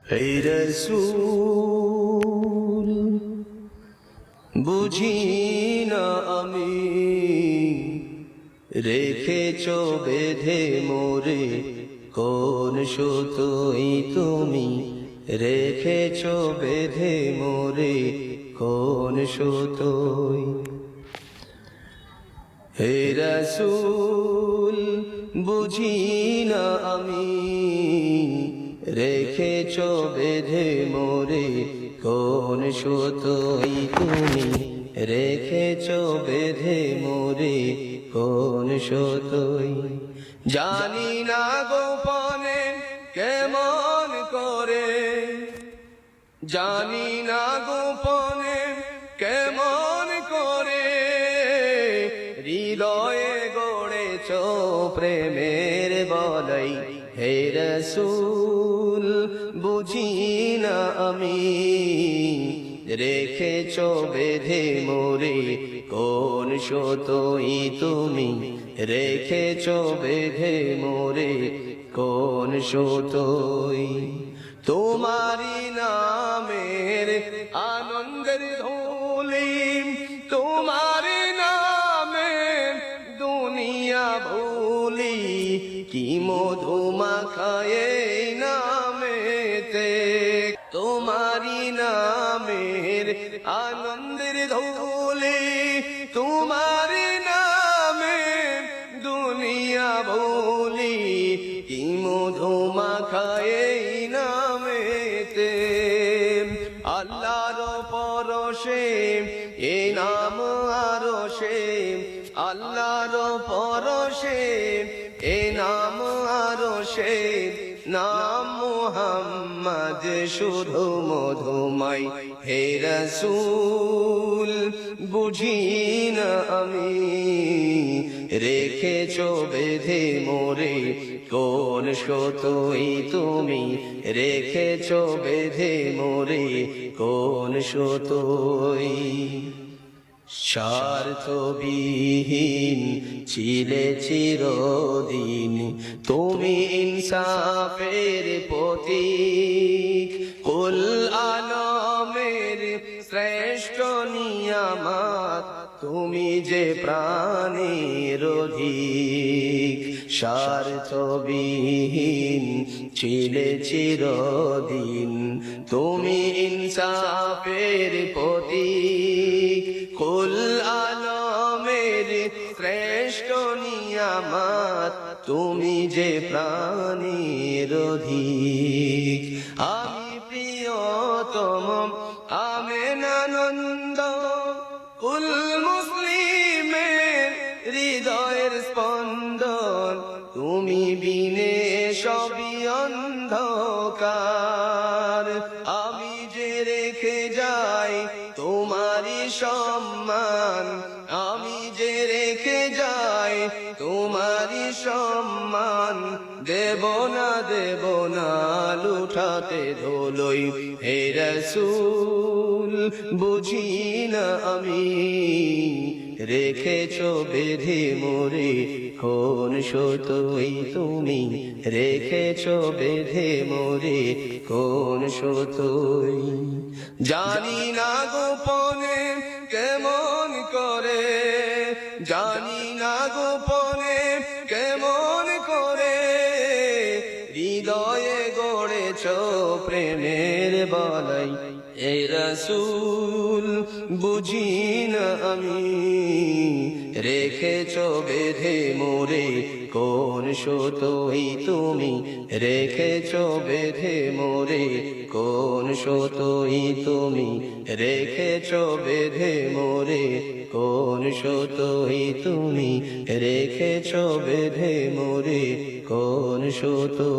হে রাসূল বুঝি না আমি রেখেছ বেঁধে মোরে কোন সুতোই তুমি রেখেছ বেঁধে মোরে কোন সুতোই হে রাসূল বুঝি না আমি রেখেছ বেঁধে মোরে কোন সুতোই তুমি রেখেছ বেঁধে মোরে কোন সুতোই জানি না গোপনে কেমন করে জানি না গোপনে কেমন করে হৃদয়ে গড়েছ প্রেমের বলাই হে রাসূল বুঝি না আমি রেখেছ বেঁধে মোরে কোন সুতোই তুমি রেখেছ বেঁধে মোরে কোন সুতোই তোমারি নামের আনন্দের ধুলি তোমারি নামের দুনিয়া ভুলি কি মধু মাখায়ে নামেতে তোমারি নামের আনন্দের ধুলি তোমারি নামের দুনিয়া ভুলি কি মধু মাখায়ে নামেতে আল্লাহর পরশে এ নাম আরশে আল্লাহর পরশে এ নাম আরশে নাম মুহাম্মদ শুধু মধুময় হে রাসূল বুঝি না আমি রেখেছ বেঁধে মোরে কোন সুতোই তুমি রেখেছ বেঁধে মোরে কোন সুতোই স্বার্থবিহীন ছিলে চিরদিন তুমি ইনসাফের প্রতীক কুল আলমের শ্রেষ্ঠ নিয়ামত তুমি যে প্রাণের অধিক স্বার্থবিহীন ছিলে চিরদিন তুমি ইনসাফের প্রতীক কুল আলমের শ্রেষ্ঠ নিয়ামত তুমি যে প্রাণের অধিক আমি প্রিয়তম আমেনানন্দ কুল মুসলিমের হৃদয়ের স্পন্দন তুমি বিনে সবই অন্ধকার আমি যে রেখে যাই তোমারি সম্মান আমি যে রেখে যাই তোমারি সম্মান দেব না লুঠাতে ধুলোই হে রাসূল বুঝি না আমি রেখেছ বেঁধে মোরে কোন সুতোই তুমি রেখেছ বেঁধে মোরে কোন সুতোই জানি না গোপনে কেমন করে জানি না গোপনে কেমন করে হৃদয়ে গড়েছ প্রেমের বলাই হে রাসূল বুঝি না আমি রেখেছ বেঁধে মোরে কোন সুতোই তুমি রেখেছ বেঁধে মোরে কোন সুতোই তুমি রেখেছ বেঁধে মোরে কোন সুতোই তুমি রেখেছ বেঁধে মোরে কোন সুতো